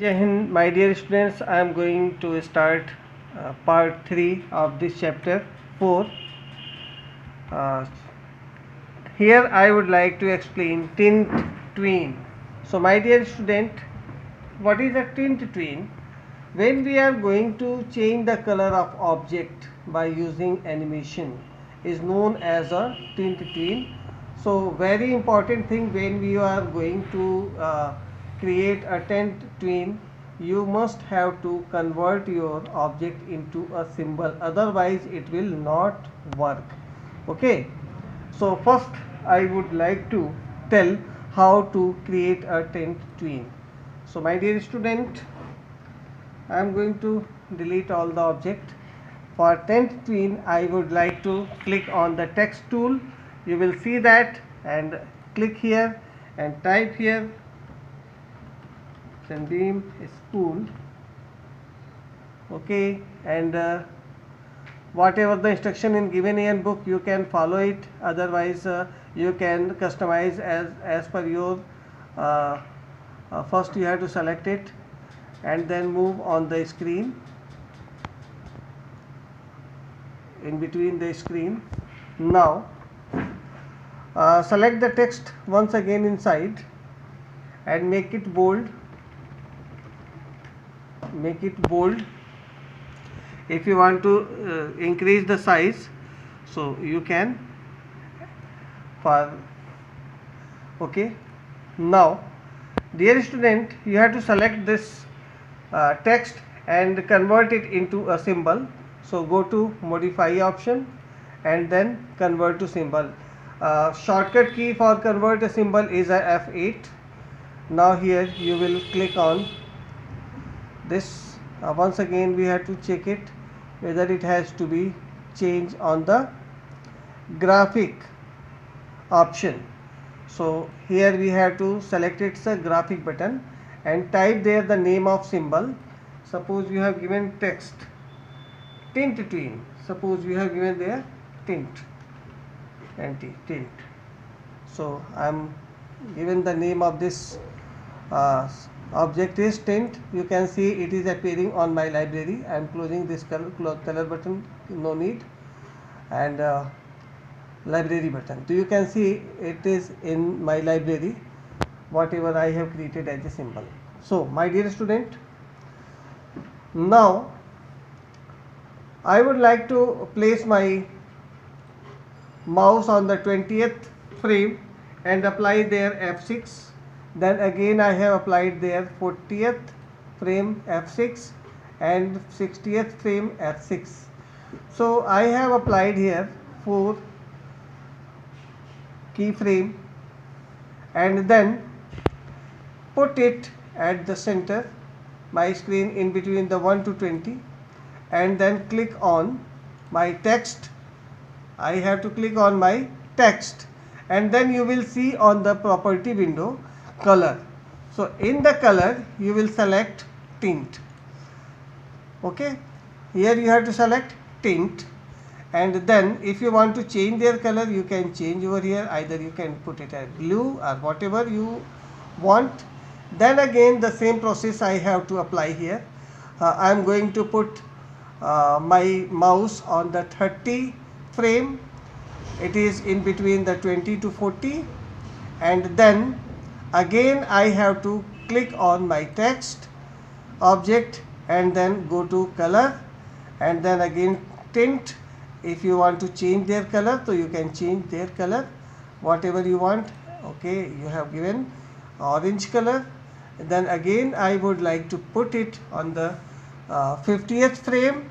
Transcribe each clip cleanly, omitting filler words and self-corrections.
Jai Hind, my dear students. I am going to start part 3 of this chapter 4. Uh, Here I would like to explain tint tween. So, my dear student, what is a tint tween? When we are going to change the color of object by using animation is known as a tint tween. So, very important thing when we are going to create a tint tween, you must have to convert your object into a symbol, otherwise it will not work. Okay. So first I would like to tell how to create a tint tween. So my dear student, I am going to delete all the object. For tint tween I would like to click on the text tool. You will see that, and click here and type here Sunbeam School. Okay, and whatever the instruction in given in book, you can follow it, otherwise you can customize as per your first you have to select it and then move on the screen, in between the screen. Now select the text once again inside and make it bold. If you want to increase the size, so you can. Okay. Now dear student, you have to select this text and convert it into a symbol. So go to modify option and then convert to symbol. Shortcut key for convert a symbol is a F8. Now here you will click on this. Once again we have to check it whether it has to be changed on the graphic option. So here we have to select it's a graphic button and type there the name of symbol. Suppose you have given text tint tween. Suppose you have given there tint. So I am given the name of this object is tint. You can see it is appearing on my library. I am closing this color button, no need, and library button. So you can see it is in my library whatever I have created as a symbol. So my dear student, now I would like to place my mouse on the 20th frame and apply there F6. Then again I have applied there 40th frame F6 and 60th frame F6. So I have applied here 4 keyframe and then put it at the center my screen in between the 1 to 20, and then click on my text. I have to click on my text, and then you will see on the property window color. So in the color you will select tint. Okay, here you have to select tint, and then if you want to change their color you can change over here. Either you can put it as blue or whatever you want. Then again the same process I have to apply here. I am going to put my mouse on the 30 frame. It is in between the 20 to 40, and then again I have to click on my text object and then go to color, and then again tint. If you want to change their color, so you can change their color whatever you want. Okay, you have given orange color. Then again I would like to put it on the 50th frame,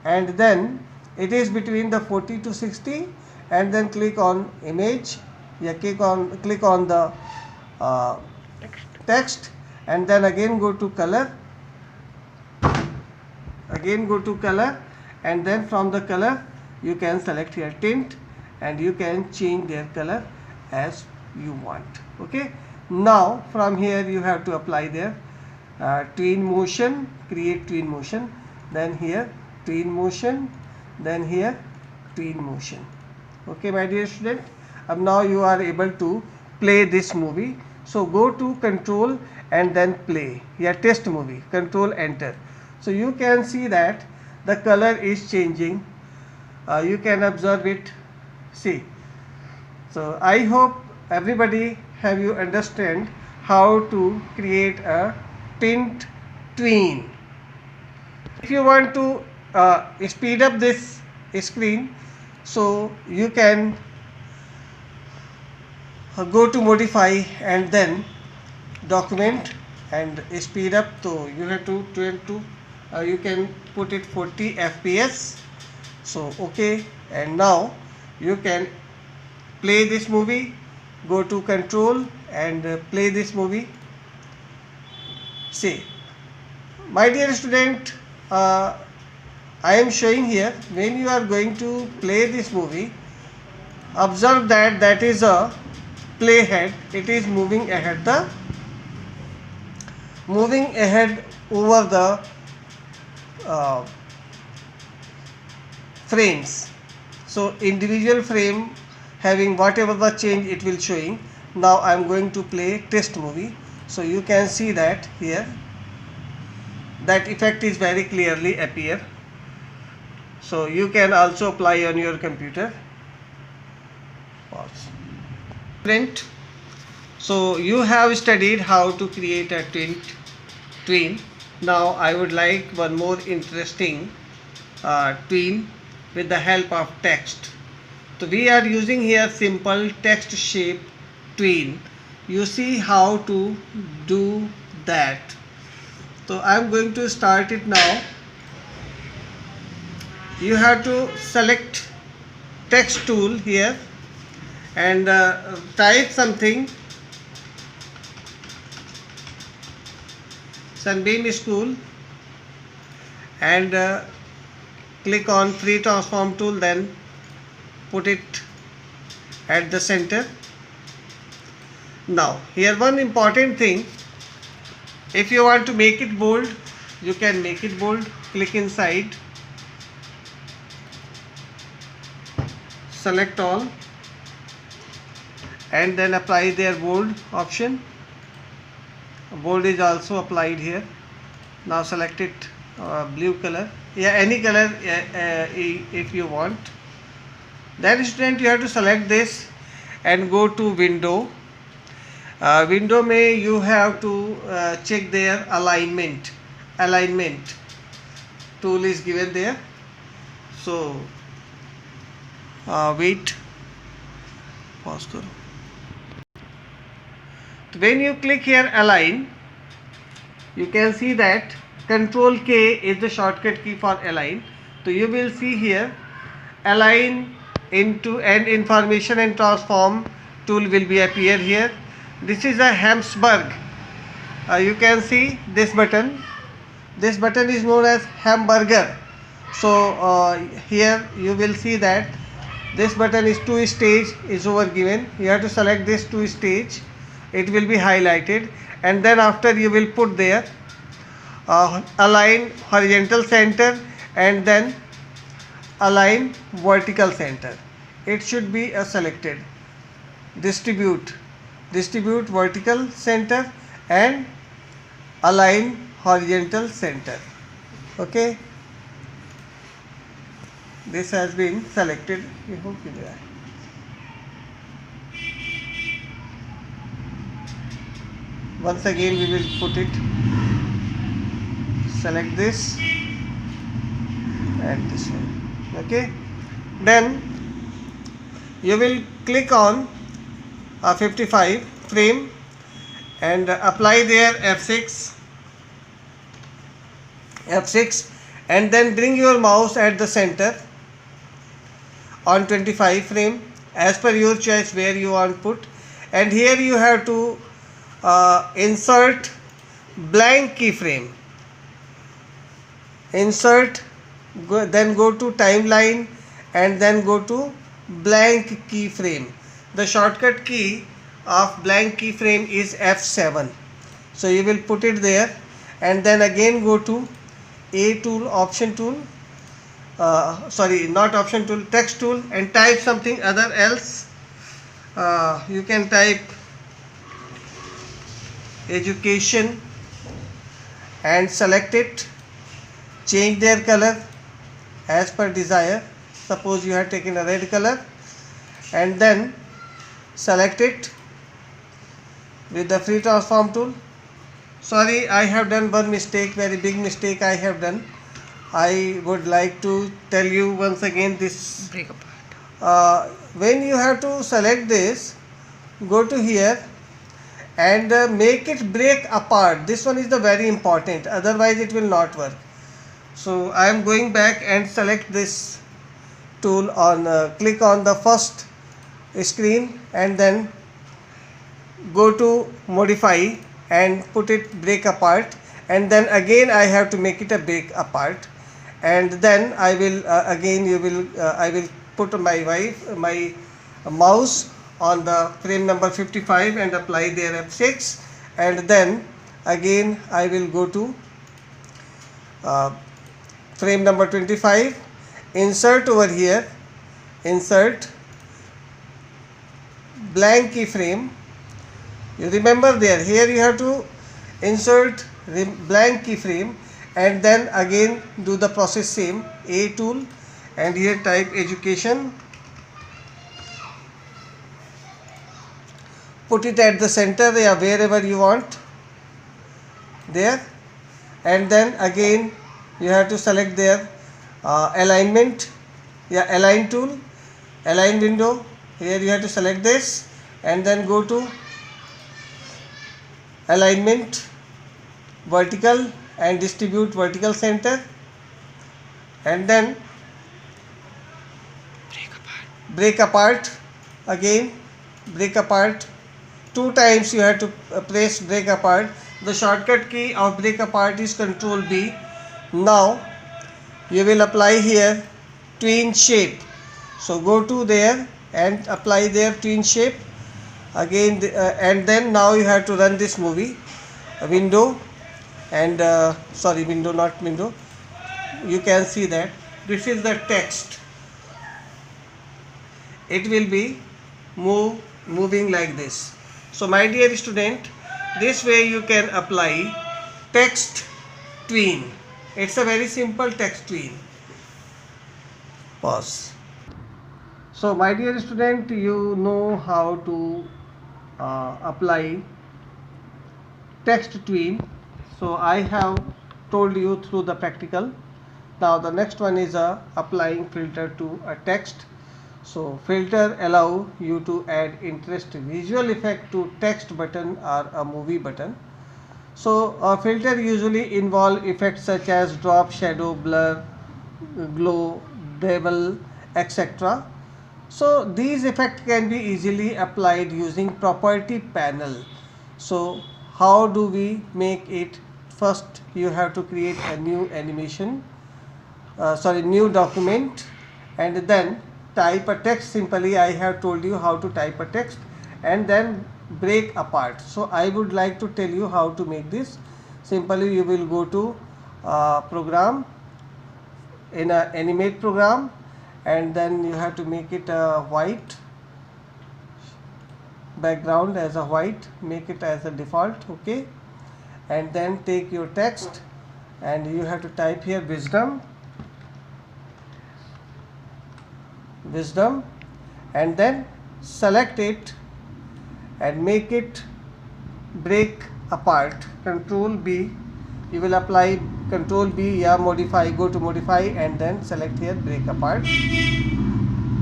and then it is between the 40 to 60, and then click on image. Click on the text, and then again go to color. And then from the color you can select here tint, and you can change their color as you want. Okay. Now from here you have to apply their tween motion, create tween motion, then here tween motion, then here tween motion. Okay my dear student, now you are able to play this movie. So go to control and then play. Yeah, test movie, control enter. So you can see that the color is changing. You can observe it. See. So I hope everybody have you understand how to create a tint tween. If you want to speed up this screen, so you can go to modify and then document and speed up. So you have to you can put it 40 fps. So okay, and now you can play this movie. Go to control and play this movie. See, my dear student, I am showing here when you are going to play this movie, observe that that is a playhead. It is moving ahead over the frames. So individual frame having whatever the change it will showing. Now I am going to play test movie. So you can see that here that effect is very clearly appear. So you can also apply on your computer. Pause. Print. So you have studied how to create a tween. Now I would like one more interesting tween with the help of text. So we are using here simple text shape tween. You see how to do that. So I am going to start it now. You have to select text tool here and type something. Sunbeam School and click on free transform tool, then put it at the center. Now here one important thing, if you want to make it bold, you can make it bold. Click inside, select all and then apply their bold option. Bold is also applied here. Now select it blue color, yeah, any color if you want. Then student, you have to select this and go to window. Window may you have to check their alignment tool is given there. So wait, pause karo. When you click here align, you can see that Control K is the shortcut key for align. So you will see here align into and information and transform tool will be appear here. This is a Hamburg. You can see this button. This button is known as hamburger. So here you will see that this button is 2 stage is over given. You have to select this 2 stage. It will be highlighted and then after you will put there align horizontal center and then align vertical center. It should be selected. Distribute vertical center and align horizontal center. Okay, this has been selected. I hope you know. Once again we will put it, select this and this one. Okay, then you will click on 55 frame and apply there F6 and then bring your mouse at the center on 25 frame as per your choice where you want put, and here you have to insert blank keyframe. Insert, then go to timeline and then go to blank keyframe. The shortcut key of blank keyframe is F7. So you will put it there and then again go to A tool, option tool, sorry, not option tool, text tool, and type something other else. You can type education and select it. Change their color as per desire. Suppose you have taken a red color, and then select it with the free transform tool. Sorry, I have done one mistake, very big mistake I have done. I would like to tell you once again this. Break apart. When you have to select this, go to here and make it break apart. This one is the very important, otherwise it will not work. So I am going back and select this tool on click on the first screen and then go to modify and put it break apart, and then again I have to make it a break apart, and then I will I will put my mouse on the frame number 55 and apply their F6, and then again I will go to frame number 25, insert over here, insert blank keyframe. You remember there, here you have to insert blank keyframe and then again do the process same, A tool, and here type education, put it at the center wherever you want there, and then again you have to select their alignment, align tool, align window, here you have to select this and then go to alignment, vertical, and distribute vertical center, and then break apart again, break apart 2 times you have to press break apart. The shortcut key of break apart is Ctrl B. Now you will apply here tween shape, so go to there and apply their tween shape again, and then now you have to run this movie, window, and sorry, window, not window, you can see that this is the text, it will be moving like this. So my dear student, this way you can apply text tween. It's a very simple text tween. Pause. So my dear student, you know how to apply text tween. So I have told you through the practical. Now the next one is applying filter to a text. So filter allow you to add interest visual effect to text button or a movie button. So a filter usually involve effects such as drop, shadow, blur, glow, bevel, etc. So these effects can be easily applied using property panel. So how do we make it? First you have to create a new animation, new document, and then type a text. Simply I have told you how to type a text, and then break apart. So I would like to tell you how to make this. Simply you will go to program, in a animate program, and then you have to make it a white background, as a white, make it as a default, okay, and then take your text and you have to type here wisdom, and then select it and make it break apart. Control B, you will apply Control B, modify, go to modify and then select here break apart.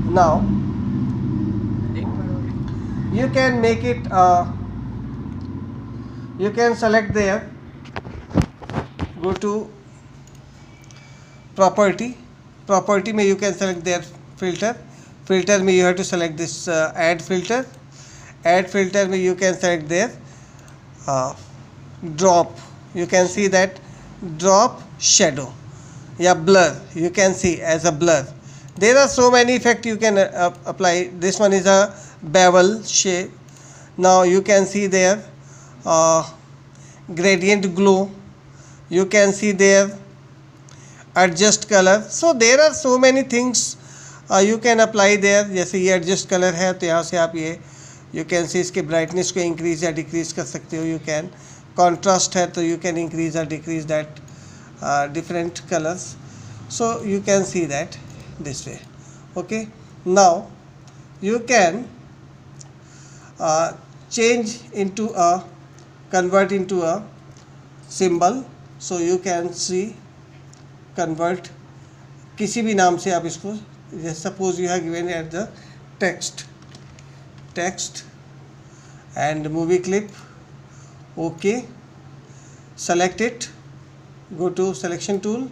Now you can make it, you can select there, go to property mein you can select their filter mein you have to select this add filter mein you can select there drop, you can see that drop, shadow, blur, you can see as a blur. There are so many effects you can apply. This one is a bevel shape. Now you can see there gradient glow, you can see there adjust color. So there are so many things you can apply there. जैसे ये adjust color है तो यहाँ से आप ये you can see इसके brightness को increase या decrease कर सकते हो, you can. contrast है तो you can increase or decrease that different colors. So you can see that this way. Okay, now you can change into a convert into a symbol. So you can see convert किसी भी नाम से आप इसको, suppose you have given at the text and movie clip. Okay, select it, go to selection tool,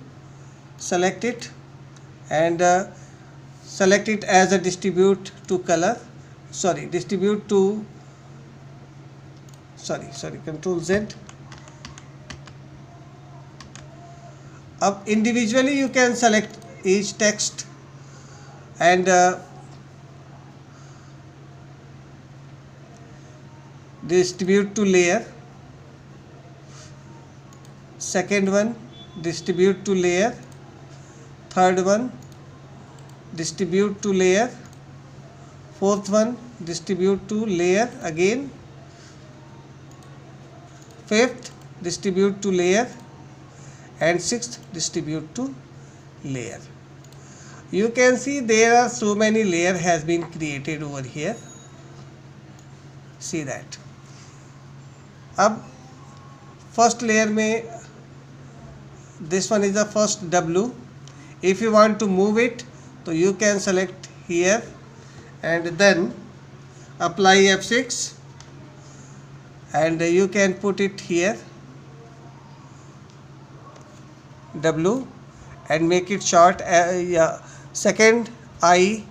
select it and select it as a distribute to color, distribute to Control Z. Up individually you can select each text and distribute to layer. Second one, distribute to layer. Third one, distribute to layer. Fourth one, distribute to layer again. Fifth, distribute to layer. And sixth, distribute to layer. You can see there are so many layer has been created over here. See that. अब first layer में this one is the first W. If you want to move it, so you can select here and then apply F6 and you can put it here W and make it short. Second I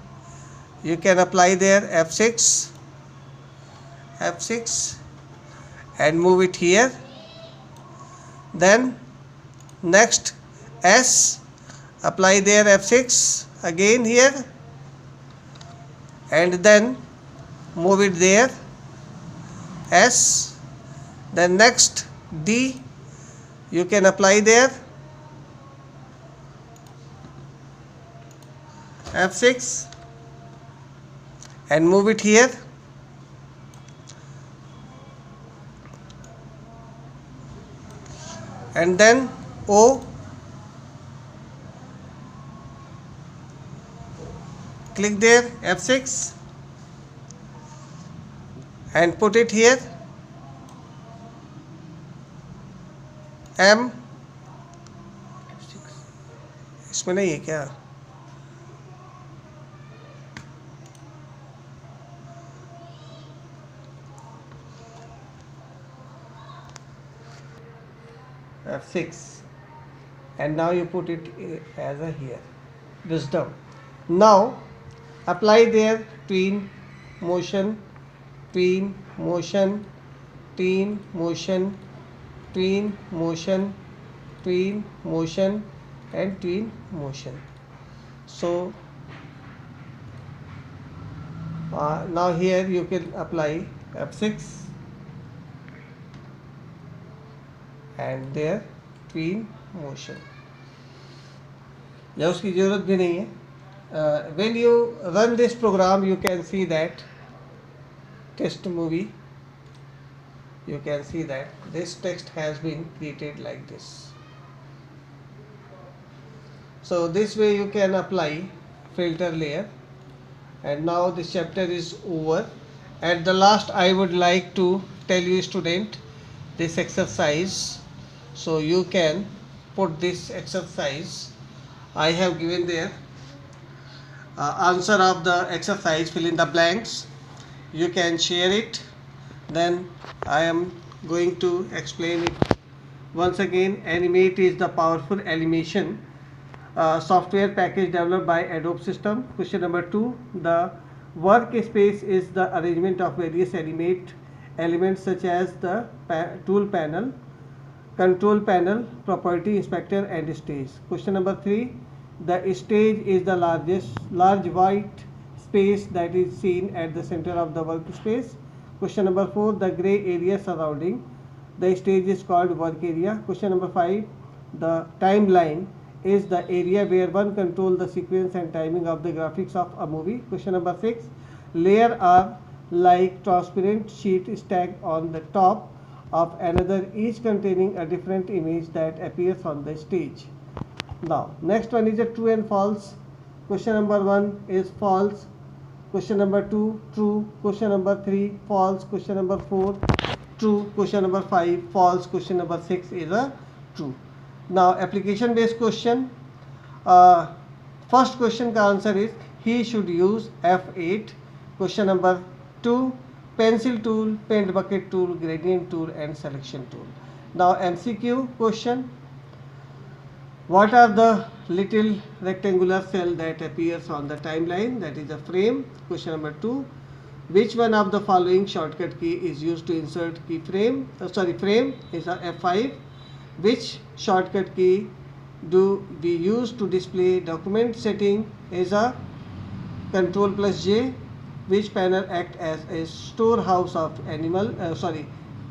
you can apply there F6 and move it here. Then next S, apply there F6 again here and then move it there S. Then next D you can apply there F6 and move it here. And then O, click there F6 and put it here. M, इसमें नहीं है क्या? F6 and now you put it as a here, wisdom. Now apply there tween motion, tween motion, tween motion, tween motion, tween motion and tween motion. So now here you can apply F6 and there tween motion. या उसकी ज़रूरत भी नहीं है. When you run this program you can see that test movie, you can see that this text has been created like this. So this way you can apply filter layer. And now this chapter is over. At the last I would like to tell you student this exercise. So you can put this exercise. I have given there answer of the exercise, fill in the blanks. You can share it. Then I am going to explain it once again. Animate is the powerful animation software package developed by Adobe System. Question number 2. The workspace is the arrangement of various animate elements such as the tool panel, control panel, property inspector and stage. Question number 3. The stage is the large white space that is seen at the center of the workspace. Question number 4. The gray area surrounding the stage is called work area. Question number 5. The timeline is the area where one controls the sequence and timing of the graphics of a movie. Question number 6. Layers are like transparent sheet stacked on the top of another, each containing a different image that appears on the stage. Now, next one is a true and false. Question number 1 is false. Question number 2, true. Question number 3, false. Question number 4, true. Question number 5, false. Question number 6 is a true. Now, application based question. First question का answer is he should use F8. Question number 2, pencil tool, paint bucket tool, gradient tool and selection tool. Now MCQ question. What are the little rectangular cell that appears on the timeline? That is a frame. Question number 2. Which one of the following shortcut key is used to insert frame is a F5. Which shortcut key do we use to display document setting is a Control plus J. Which panel act as a storehouse of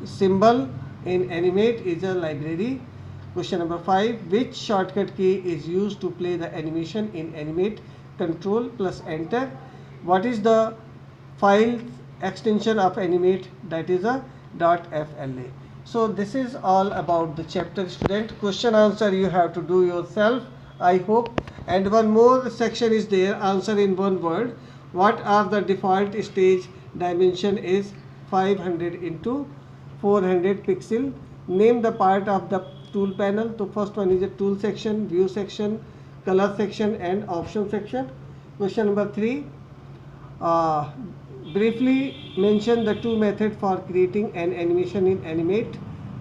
symbol in Animate is a library. Question number 5. Which shortcut key is used to play the animation in Animate? Control plus Enter. What is the file extension of Animate? That is a .fla. So this is all about the chapter, student. Question answer you have to do yourself, I hope. And one more section is there, answer in one word. What are the default stage dimension is 500 into 400 pixel. Name the part of the tool panel. So first one is a tool section, view section, color section and option section. Question number 3. Briefly mention the two methods for creating an animation in Animate.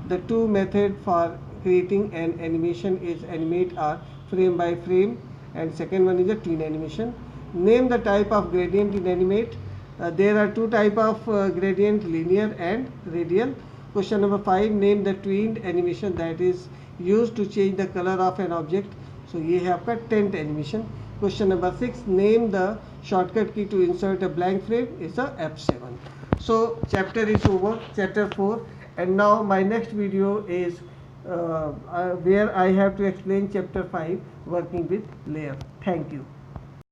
The two methods for creating an animation is Animate or frame by frame, and second one is a tween animation. Name the type of gradient in Animate. There are two type of gradient, linear and radial. Question number 5. Name the tweened animation that is used to change the color of an object. So ये है आपका tent animation. Question number 6. Name the shortcut key to insert a blank frame is a F7. So chapter is over, chapter 4, and now my next video is where I have to explain chapter 5, working with layer. Thank you.